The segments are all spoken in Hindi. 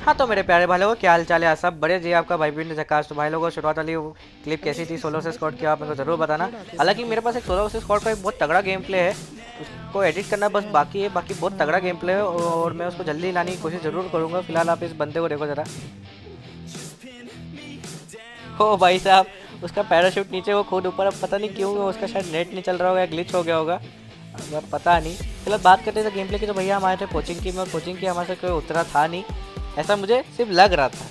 हाँ तो मेरे प्यारे भाई लोगों, क्या हाल चाल है? आप सब बड़े जी। आपका भाई पिंड जकाश। तो भाई लोगों, शुरुआत वाली वो क्लिप कैसी थी सोलो से स्क्वाड की, आप मेरे को ज़रूर बताना। हालांकि मेरे पास एक सोलो से स्क्वाड का एक बहुत तगड़ा गेम प्ले है, उसको एडिट करना बस बाकी है। बाकी बहुत तगड़ा गेम प्ले है और मैं उसको जल्दी लाने की कोशिश ज़रूर करूँगा। फिलहाल आप इस बंदे को देखो ज़रा। हो भाई साहब, उसका पैराशूट नीचे, वो खुद ऊपर। अब पता नहीं क्यों उसका शायद नेट नहीं चल रहा होगा या ग्लिच हो गया होगा, अब पता नहीं। फिलहाल बात करते थे गेम प्ले की, तो भैया हमारे थे कोचिंग की में, और कोचिंग की हमारे से कोई उतरा था नहीं। ऐसा मुझे सिर्फ लग रहा था,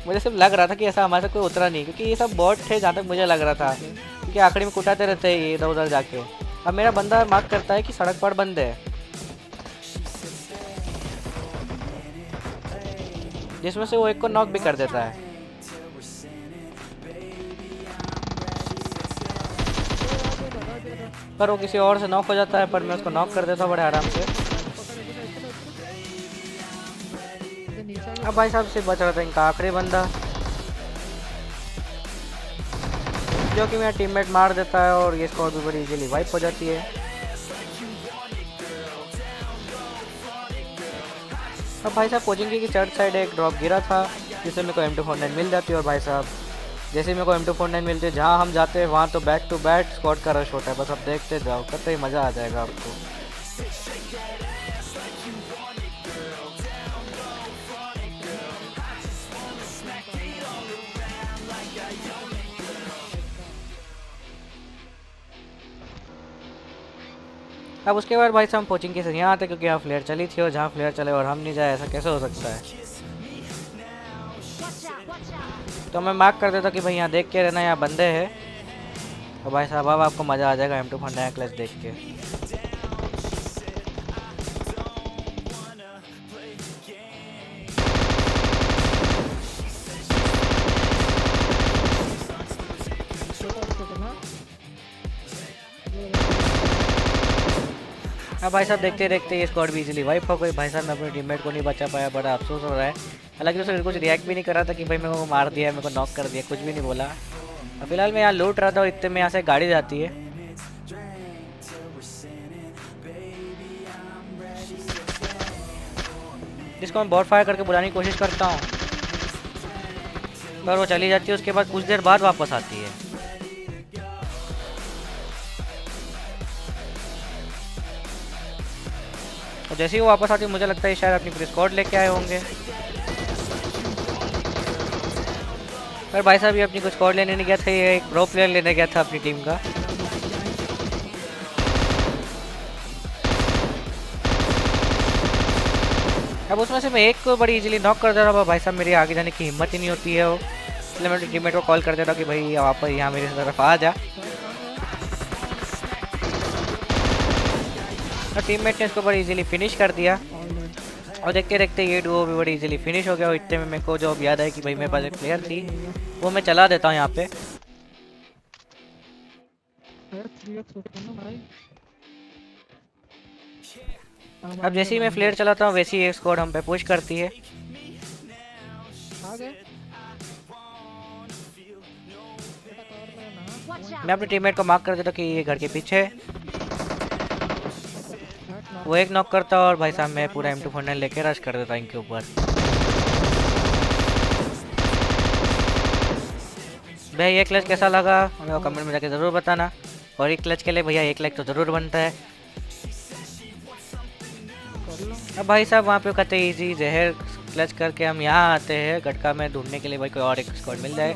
मुझे सिर्फ लग रहा था कि ऐसा हमारे से कोई उतरा नहीं, क्योंकि ये सब बॉट थे जहाँ तक मुझे लग रहा था, क्योंकि आखिरी में कुटाते रहते हैं ये इधर उधर जाके। अब मेरा बंदा मार्क करता है कि सड़क पर बंद है, जिसमें से वो एक को नॉक भी कर देता है। पर वो किसी और से नॉक हो जाता है, पर मैं उसको नॉक कर देता हूँ बड़े आराम से। अब भाई साहब से बच रहा था इनका आखिरी बंदा, जो कि मेरा टीममेट मार देता है, और ये स्क्वाड भी बड़ी इजीली वाइप हो जाती है। अब भाई साहब कोचिंग की चर्च साइड एक ड्रॉप गिरा था, जिससे मेरे को M249 मिल जाती है। और भाई साहब जैसे मेरे को M249 मिलती है, जहाँ हम जाते हैं वहाँ तो बैक टू बैक स्क्वाड का रश होता है। बस अब देखते जाओ, करते ही मज़ा आ जाएगा आपको। अब उसके बाद भाई साहब हम कोचिंग के से यहाँ आते, क्योंकि यहाँ फ्लेयर चली थी, और जहाँ फ्लेयर चले और हम नहीं जाए, ऐसा कैसे हो सकता है। तो मैं मार्क कर देता कि भाई यहाँ देख के रहना, यहाँ बंदे हैं। और भाई साहब अब आपको मज़ा आ जाएगा M249 क्लच देख के। अब भाई साहब देखते देखते ये स्क्वाड भी इजीली वाइप हो गई। भाई साहब मैं अपने टीममेट को नहीं बचा पाया, बड़ा अफसोस हो रहा है। हालांकि उसने कुछ रिएक्ट भी नहीं करा था कि भाई मेरे को मार दिया, मेरे को नॉक कर दिया, कुछ भी नहीं बोला। अब फिलहाल मैं यहाँ लूट रहा था, और इतने में यहाँ से गाड़ी जाती है, जिसको मैं बॉट फायर करके बुलाने की कोशिश करता हूँ, पर वो चली जाती है। उसके बाद कुछ देर बाद वापस आती है। और जैसे ही वो वापस आती है, मुझे लगता है शायद अपनी पूरी स्क्वाड लेके आए होंगे। पर भाई साहब ये अपनी कुछ स्क्वाड लेने नहीं गया था, ये एक प्रो प्लेयर लेने गया था अपनी टीम का। अब उसमें से मैं एक को बड़ी इजीली नॉक कर दे रहा हूँ। भाई साहब मेरी आगे जाने की हिम्मत ही नहीं होती है, वो इसलिए मैं टीममेट को कॉल कर देता हूँ कि भाई वापस यहाँ मेरी तरफ आ जा। और टीममेट ने इसको बड़ी इजीली फिनिश कर दिया, और देखते देखते ये डुओ भी बड़ी इजीली फिनिश हो गया। और इतने में मेरे को जो याद है कि भाई मेरे पास एक प्लेयर थी, वो मैं चला देता हूँ यहाँ पे। अब जैसे ही मैं फ्लेयर चलाता हूँ, वैसे ही एक स्क्वाड हम पे पुश करती है। मैं अपने टीममेट को मार्क कर देता कि ये घर के पीछे है। वो एक नॉक करता, और भाई साहब मैं पूरा M249 लेके रश कर देता इनके ऊपर। भाई ये क्लच कैसा लगा मेरे को कमेंट में जाके ज़रूर बताना, और एक क्लच के लिए भैया एक लाइक तो ज़रूर बनता है। अब भाई साहब वहाँ पे कहते हैं इजी जहर क्लच करके हम यहाँ आते हैं गटका में ढूंढने के लिए, भाई कोई और एक स्क्वाड मिल जाए।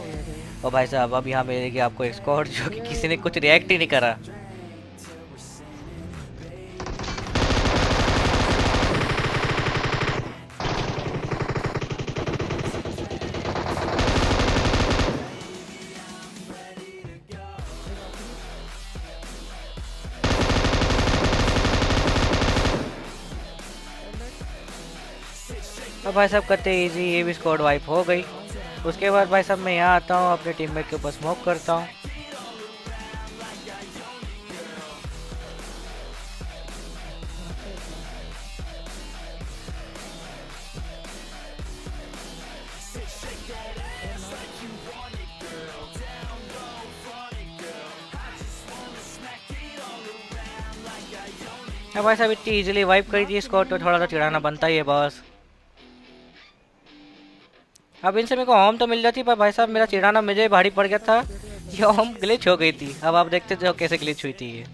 और भाई साहब अब यहाँ मिलेगी आपको एक स्क्वाड जो कि किसी ने कुछ रिएक्ट ही नहीं करा। अब भाई साहब कहते हैं इजी, ये भी स्क्वाड वाइप हो गई। उसके बाद भाई साहब मैं यहाँ आता हूँ, अपने टीममेट के ऊपर स्मोक करता हूँ। अब भाई साहब इतनी इजीली वाइप करी थी स्क्वाड, तो थोड़ा सा चिढ़ाना बनता ही है बॉस। अब इनसे मेरे को ओम तो मिल जाती, पर भाई साहब मेरा चिढ़ाना मुझे भारी पड़ गया था। ये ओम ग्लिच हो गई थी। अब आप देखते जाओ कैसे ग्लिच हुई थी ये।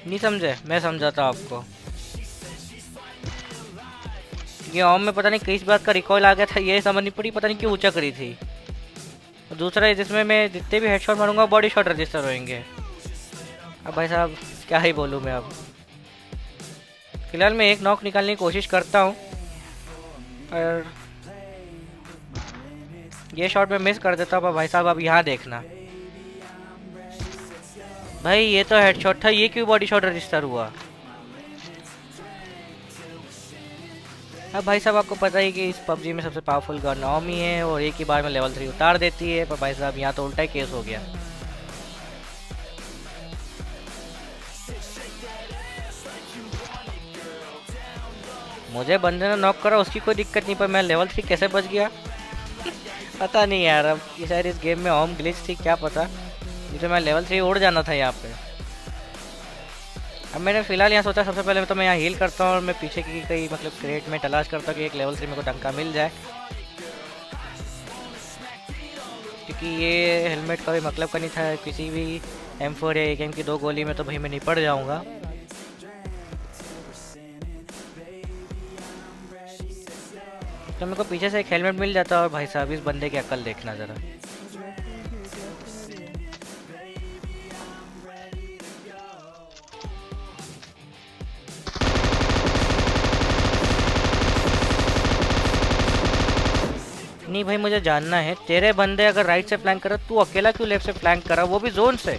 नहीं समझे? मैं समझाता हूँ आपको। ये ओम में पता नहीं किस बात का रिकॉल आ गया था, ये समझ नहीं पड़ी, पता नहीं क्यों ऊंचा करी थी। और दूसरा है जिसमें मैं जितने भी हेडशॉट मारूंगा बॉडी शॉट रजिस्टर होंगे। अब भाई साहब क्या ही बोलूँ मैं अब। फिलहाल मैं एक नॉक निकालने की कोशिश करता हूँ, और ये शॉट मैं मिस कर देता हूँ। पर भाई साहब अब यहाँ देखना, भाई ये तो हेडशॉट था, ये क्यों बॉडी शॉट रजिस्टर हुआ? अब भाई साहब आपको पता ही कि इस पबजी में सबसे पावरफुल गन ओम ही है, और एक ही बार में लेवल 3 उतार देती है। पर भाई साहब यहाँ तो उल्टा ही केस हो गया। मुझे बंदे ने नॉक करा, उसकी कोई दिक्कत नहीं, पर मैं लेवल 3 कैसे बच गया पता नहीं यार। अब ये शायद इस गेम में ओम ग्लिच थी, क्या पता। ये तो मैं लेवल 3 उड़ जाना था यहाँ पे। अब मैंने फिलहाल यहाँ सोचा सबसे पहले तो मैं यहाँ हील करता हूँ, और मैं पीछे की कहीं मतलब क्रेट में तलाश करता हूँ कि एक लेवल 3 मेरे को टंका मिल जाए, क्योंकि ये हेलमेट का भी मतलब का नहीं था। किसी भी M4 या AK की 2 गोली में तो भाई मैं निपट जाऊँगा। तो मेरे को पीछे से एक हेलमेट मिल जाता, और भाई साहब इस बंदे की अक्ल देखना ज़रा। नहीं भाई मुझे जानना है, तेरे बंदे अगर राइट से फ्लैंक करा, तू अकेला क्यों लेफ्ट से फ्लैंक करा, वो भी जोन से?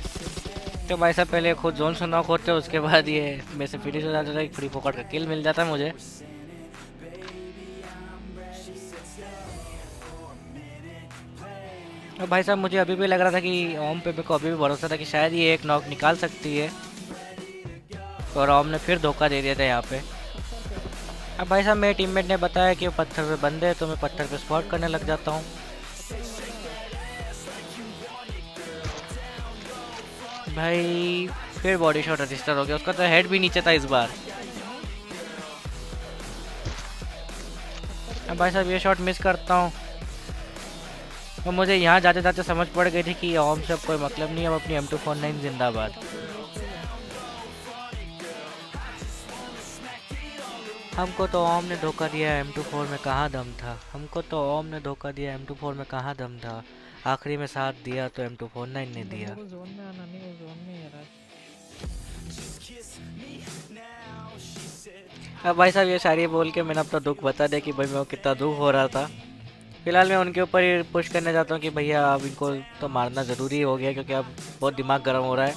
तो भाई साहब पहले खुद जोन से नॉक होते, उसके बाद ये मेरे से फिनिश हो जाता था, एक फ्री फोकट का किल मिल जाता मुझे। और भाई साहब मुझे अभी भी लग रहा था कि ओम पे मेरे को अभी भी भरोसा था कि शायद ये एक नॉक निकाल सकती है, और ओम ने फिर धोखा दे दिया था यहाँ पे। अब भाई साहब मेरे टीममेट ने बताया कि वो पत्थर पे बंदे हैं, तो मैं पत्थर पे स्पॉट करने लग जाता हूँ। भाई फिर बॉडी शॉट रजिस्टर हो गया, उसका तो हेड भी नीचे था इस बार। अब भाई साहब ये शॉट मिस करता हूँ, और मुझे यहाँ जाते जाते समझ पड़ गई थी कि ओम से अब कोई मतलब नहीं है। अब अपनी M249 जिंदाबाद। हमको तो ओम ने धोखा दिया, M24 में कहाँ दम था। हमको तो ओम ने धोखा दिया, M24 में कहाँ दम था। आखिरी में साथ दिया तो M249 ने दिया। जोन में आना नहीं, वो जोन में ही है राज। अब भाई साहब ये सारी बोल के मैंने अपना दुख बता दिया कि भाई मैं कितना दुख हो रहा था। फिलहाल मैं उनके ऊपर ही पुश करने जाता हूँ कि भैया अब इनको तो मारना ज़रूरी हो गया, क्योंकि अब बहुत दिमाग गर्म हो रहा है।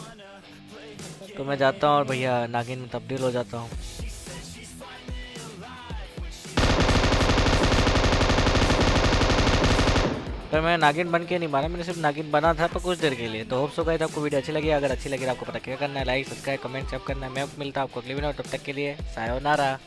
तो मैं जाता हूँ और भैया नागिन में तब्दील हो जाता हूँ। पर मैं नागिन बन के नहीं मारा, मैंने सिर्फ नागिन बना था पर कुछ देर के लिए। तो होप सो गाइस आपको वीडियो अच्छी लगी। अगर अच्छी लगी तो आपको पता क्या करना है, लाइक सब्सक्राइब कमेंट सब करना है। मैं मिलता हूँ आपको अगली वीडियो, तब तक के लिए सायोनारा।